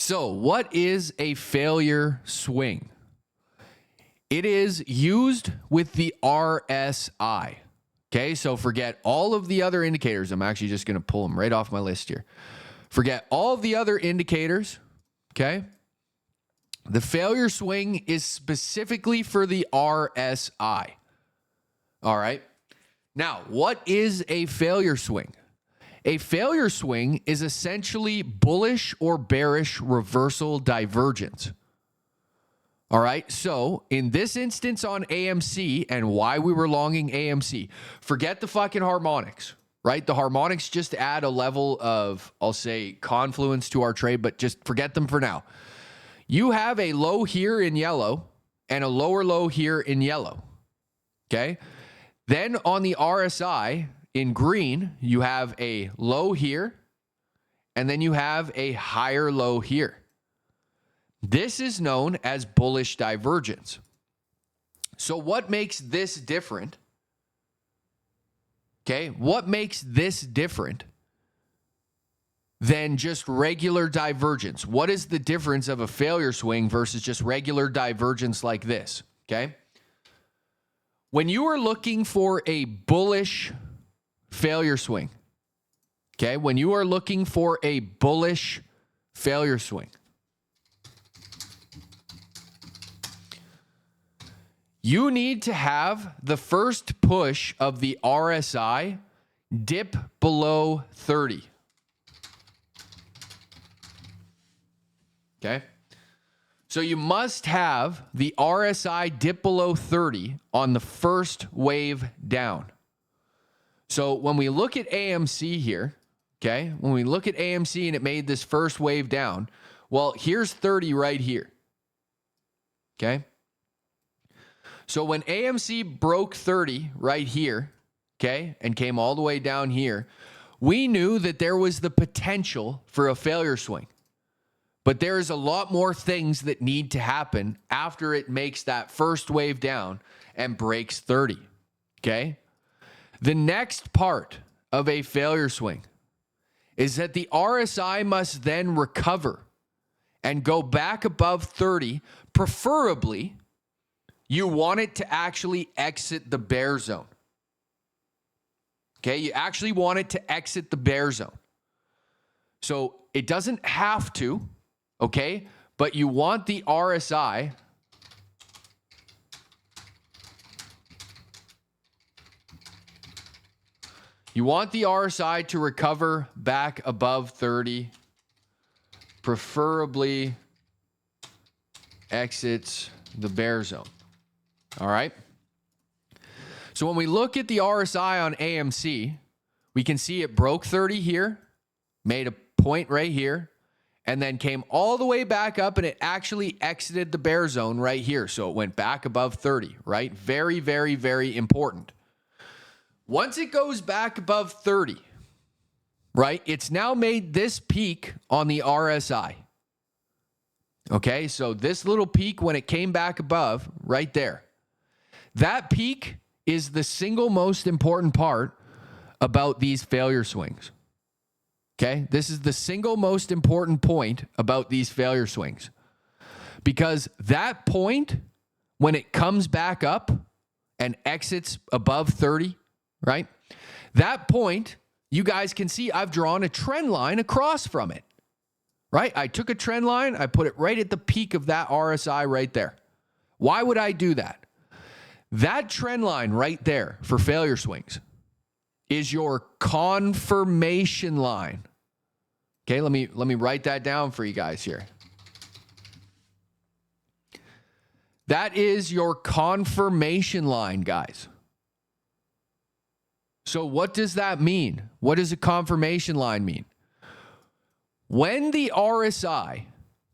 So, what is a failure swing? It is used with the RSI. Okay, so forget all of the other indicators. I'm actually just going to pull them right off my list here. Forget all of the other indicators. Okay, the failure swing is specifically for the RSI. All right. Now, what is a failure swing? A failure swing is essentially bullish or bearish reversal divergence. All right, so in this instance on AMC and why we were longing AMC, forget the fucking harmonics, right? The harmonics just add a level of, I'll say, confluence to our trade, but just forget them for now. You have a low here in yellow and a lower low here in yellow, okay? Then on the RSI in green, you have a low here and then you have a higher low here. This is known as bullish divergence. So what makes this different? Okay, what makes this different than just regular divergence? What is the difference of a failure swing versus just regular divergence like this? Okay, when you are looking for a bullish failure swing, okay, when you are looking for a bullish failure swing, you need to have the first push of the RSI dip below 30. Okay? So you must have the RSI dip below 30 on the first wave down. So when we look at AMC here, okay, when we look at AMC and it made this first wave down, well, here's 30 right here. Okay? So when AMC broke 30 right here, okay, and came all the way down here, we knew that there was the potential for a failure swing. But there's a lot more things that need to happen after it makes that first wave down and breaks 30, okay? The next part of a failure swing is that the RSI must then recover and go back above 30, preferably you want it to actually exit the bear zone. Okay, you actually want it to exit the bear zone. So it doesn't have to, okay, but you want the RSI to recover back above 30, preferably exits the bear zone. All right. So when we look at the RSI on AMC, we can see it broke 30 here, made a point right here, and then came all the way back up and it actually exited the bear zone right here. So it went back above 30, right? Very, very, very important. Once it goes back above 30, right, it's now made this peak on the RSI. Okay, so this little peak when it came back above, right there. That peak is the single most important part about these failure swings. Okay, this is the single most important point about these failure swings. Because that point, when it comes back up and exits above 30, right? That point, you guys can see I've drawn a trend line across from it, right? I took a trend line, I put it right at the peak of that RSI right there. Why would I do that? That trend line right there for failure swings is your confirmation line. Okay, let me write that down for you guys here. That is your confirmation line, guys. So what does that mean? What does a confirmation line mean? When the RSI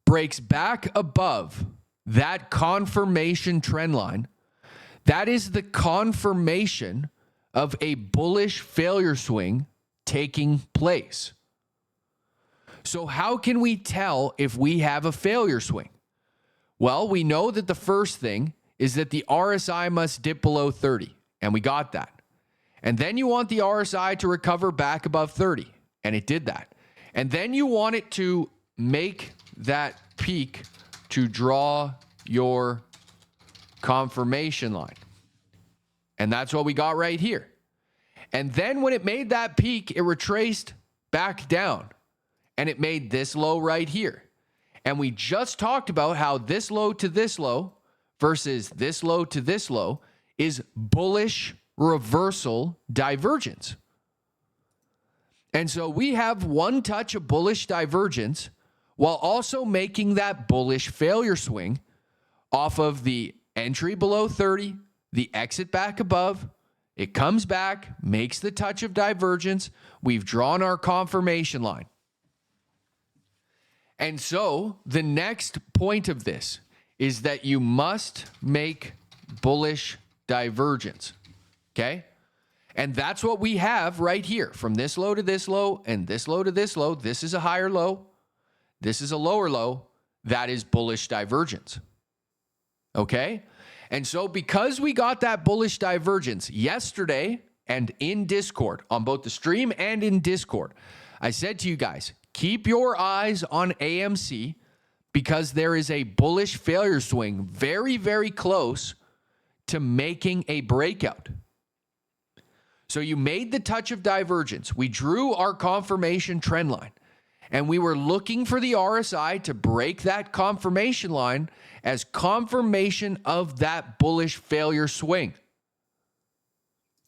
breaks back above that confirmation trend line, that is the confirmation of a bullish failure swing taking place. So how can we tell if we have a failure swing? Well, we know that the first thing is that the RSI must dip below 30, and we got that. And then you want the RSI to recover back above 30, and it did that. And then you want it to make that peak to draw your confirmation line. And that's what we got right here. And then when it made that peak, it retraced back down and it made this low right here. And we just talked about how this low to this low versus this low to this low is bullish reversal divergence. And so we have one touch of bullish divergence while also making that bullish failure swing off of the entry below 30, the exit back above. It comes back, makes the touch of divergence. We've drawn our confirmation line. And so the next point of this is that you must make bullish divergence. Okay? And that's what we have right here. From this low to this low and this low to this low. This is a higher low. This is a lower low. That is bullish divergence. Okay? And so because we got that bullish divergence yesterday and in Discord, on both the stream and in Discord, I said to you guys, keep your eyes on AMC because there is a bullish failure swing very, very close to making a breakout. So you made the touch of divergence. We drew our confirmation trend line, and we were looking for the RSI to break that confirmation line as confirmation of that bullish failure swing.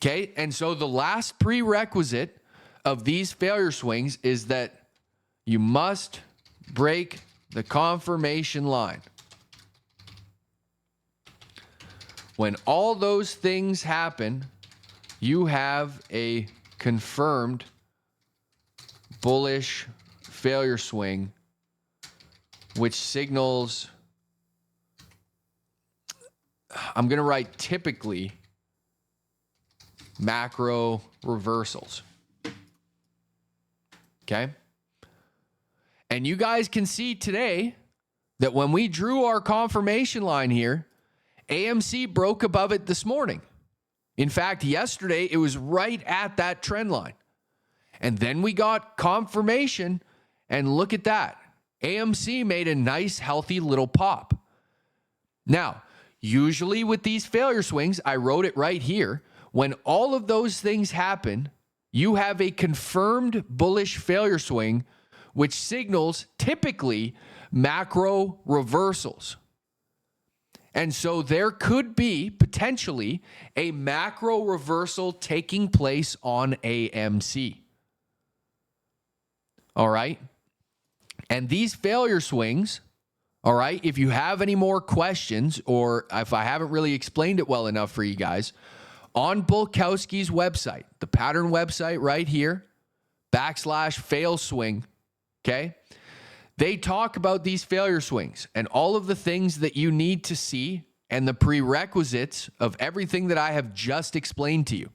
Okay, and so the last prerequisite of these failure swings is that you must break the confirmation line. When all those things happen, you have a confirmed bullish failure swing, which signals, I'm going to write typically, macro reversals. Okay? And you guys can see today that when we drew our confirmation line here, AMC broke above it this morning. In fact, yesterday, it was right at that trend line. And then we got confirmation, and look at that. AMC made a nice, healthy little pop. Now, usually with these failure swings, I wrote it right here. When all of those things happen, you have a confirmed bullish failure swing, which signals typically macro reversals. And so there could be potentially a macro reversal taking place on AMC. All right. And these failure swings, all right, if you have any more questions or if I haven't really explained it well enough for you guys, on Bulkowski's website, the pattern website right here, /fail swing, okay? They talk about these failure swings and all of the things that you need to see and the prerequisites of everything that I have just explained to you.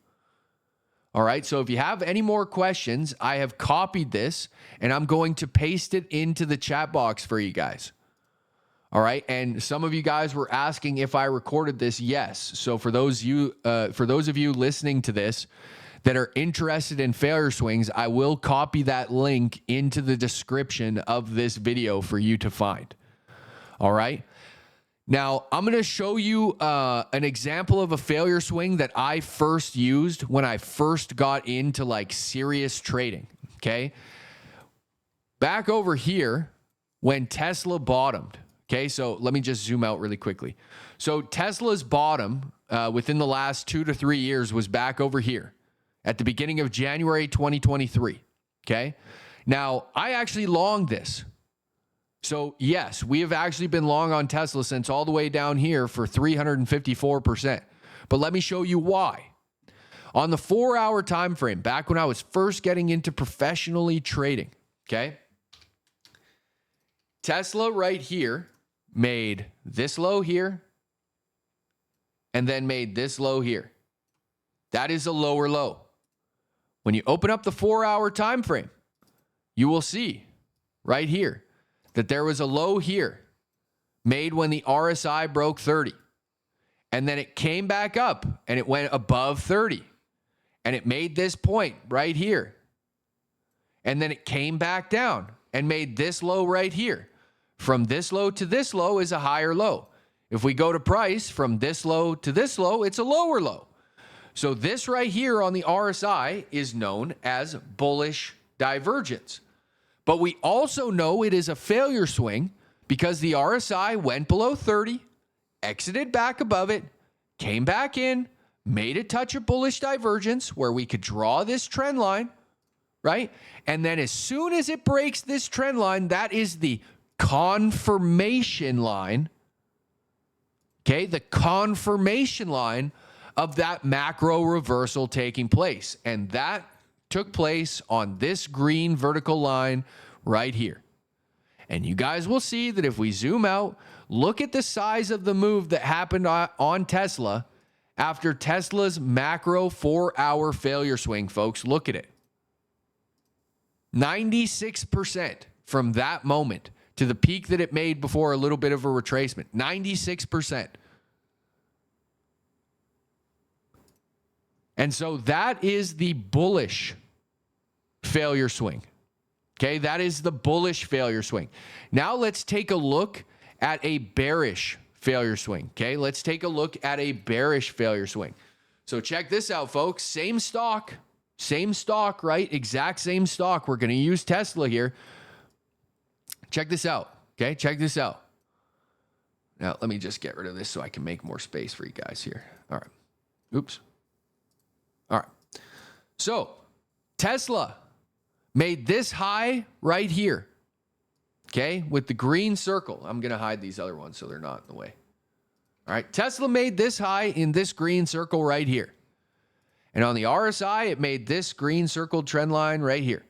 All right, so if you have any more questions, I have copied this and I'm going to paste it into the chat box for you guys. All right, and some of you guys were asking if I recorded this. Yes. So for those of you listening to this that are interested in failure swings, I will copy that link into the description of this video for you to find. All right. Now, I'm going to show you an example of a failure swing that I first used when I first got into like serious trading. Okay. Back over here when Tesla bottomed. Okay. So let me just zoom out really quickly. So Tesla's bottom within the last 2 to 3 years was back over here at the beginning of January 2023. Okay. Now, I actually longed this. So yes, we have actually been long on Tesla since all the way down here for 354%. But let me show you why. On the 4-hour time frame, back when I was first getting into professionally trading, okay? Tesla right here made this low here and then made this low here. That is a lower low. When you open up the 4-hour time frame, you will see right here that there was a low here made when the RSI broke 30. And then it came back up and it went above 30. And it made this point right here. And then it came back down and made this low right here. from this low to this low is a higher low. If we go to price from this low to this low, it's a lower low. So this right here on the RSI is known as bullish divergence. But we also know it is a failure swing because the RSI went below 30, exited back above it, came back in, made a touch of bullish divergence where we could draw this trend line, right? And then as soon as it breaks this trend line, that is the confirmation line, okay? The confirmation line of that macro reversal taking place. And that took place on this green vertical line right here. And you guys will see that if we zoom out, look at the size of the move that happened on Tesla after Tesla's macro 4-hour failure swing, folks. Look at it. 96% from that moment to the peak that it made before a little bit of a retracement. 96%. And so that is the bullish failure swing. Okay, that is the bullish failure swing. Now let's take a look at a bearish failure swing. Okay, let's take a look at a bearish failure swing. So check this out, folks. Same stock, right? Exact same stock. We're going to use Tesla here. Check this out. Okay, check this out. Now, let me just get rid of this so I can make more space for you guys here. All right. Oops. All right. So Tesla made this high right here, okay, with the green circle. I'm going to hide these other ones so they're not in the way. All right, Tesla made this high in this green circle right here. And on the RSI, it made this green circled trend line right here.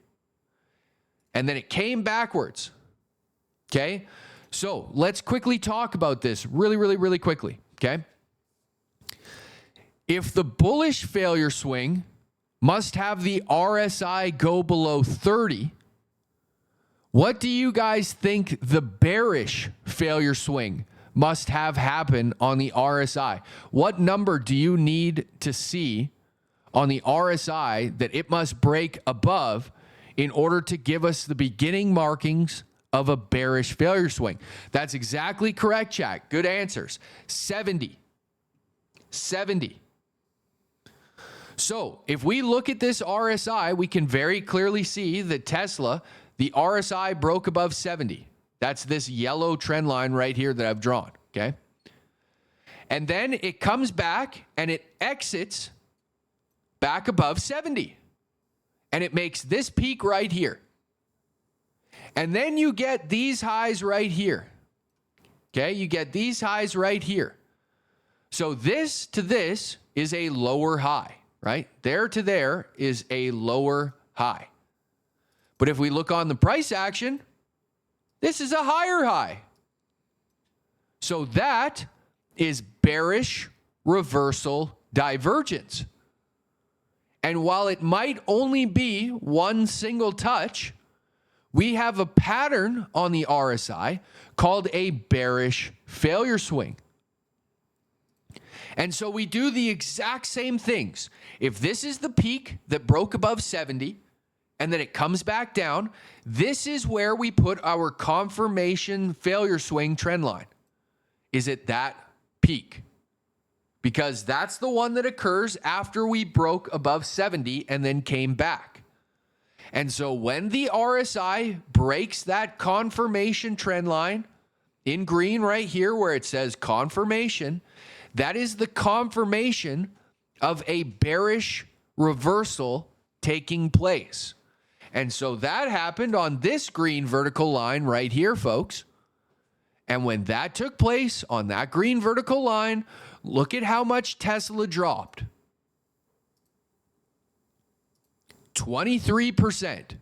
And then it came backwards, okay? So let's quickly talk about this really quickly, okay? If the bullish failure swing must have the RSI go below 30, what do you guys think the bearish failure swing must have happen on the RSI? What number do you need to see on the RSI that it must break above in order to give us the beginning markings of a bearish failure swing? That's exactly correct, chat. Good answers. 70. 70. So if we look at this RSI, we can very clearly see that Tesla, the RSI broke above 70. That's this yellow trend line right here that I've drawn, okay? And then it comes back and it exits back above 70. And it makes this peak right here. And then you get these highs right here. Okay, you get these highs right here. So this to this is a lower high. Right? There to there is a lower high. But if we look on the price action, this is a higher high. So that is bearish reversal divergence. And while it might only be one single touch, we have a pattern on the RSI called a bearish failure swing. And so we do the exact same things. If this is the peak that broke above 70 and then it comes back down, this is where we put our confirmation failure swing trend line. Is it that peak? Because that's the one that occurs after we broke above 70 and then came back. And so when the RSI breaks that confirmation trend line in green right here where it says confirmation, that is the confirmation of a bearish reversal taking place. And so that happened on this green vertical line right here, folks. And when that took place on that green vertical line, look at how much Tesla dropped. 23%.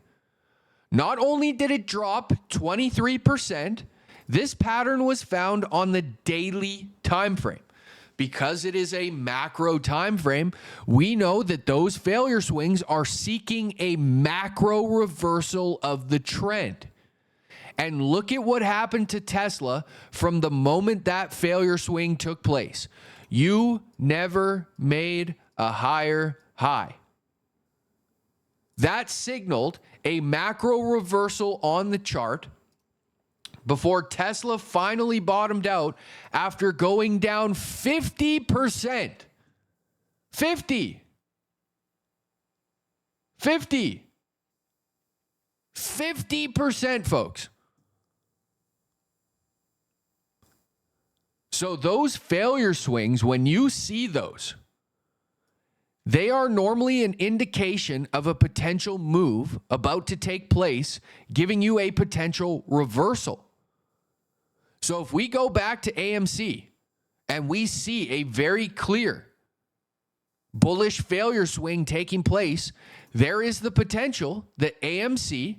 Not only did it drop 23%, this pattern was found on the daily time frame. Because it is a macro time frame, we know that those failure swings are seeking a macro reversal of the trend. And look at what happened to Tesla from the moment that failure swing took place. You never made a higher high. That signaled a macro reversal on the chart before Tesla finally bottomed out after going down 50%. 50%, folks. So those failure swings, when you see those, they are normally an indication of a potential move about to take place, giving you a potential reversal. So if we go back to AMC and we see a very clear bullish failure swing taking place, there is the potential that AMC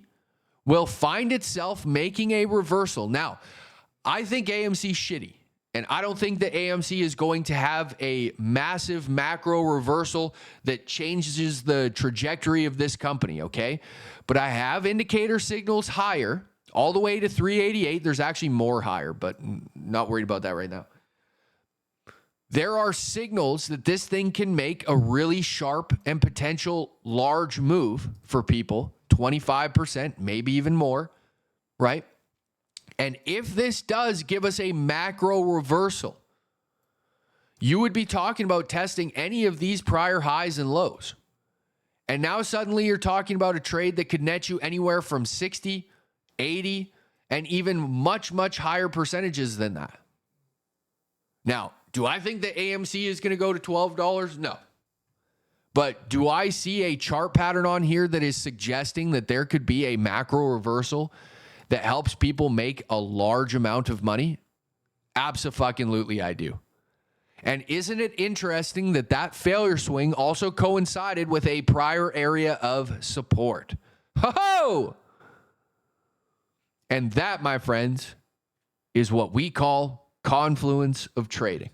will find itself making a reversal. Now, I think AMC's shitty. And I don't think that AMC is going to have a massive macro reversal that changes the trajectory of this company, okay? But I have indicator signals higher, all the way to 388. There's actually more higher, but not worried about that right now. There are signals that this thing can make a really sharp and potential large move for people, 25%, maybe even more, right? And if this does give us a macro reversal, you would be talking about testing any of these prior highs and lows. And now suddenly you're talking about a trade that could net you anywhere from 60, 80, and even much, much higher percentages than that. Now, do I think that AMC is going to go to $12? No. But do I see a chart pattern on here that is suggesting that there could be a macro reversal that helps people make a large amount of money? Abso-fucking-lutely, I do. And isn't it interesting that that failure swing also coincided with a prior area of support? Ho-ho! And that, my friends, is what we call confluence of trading.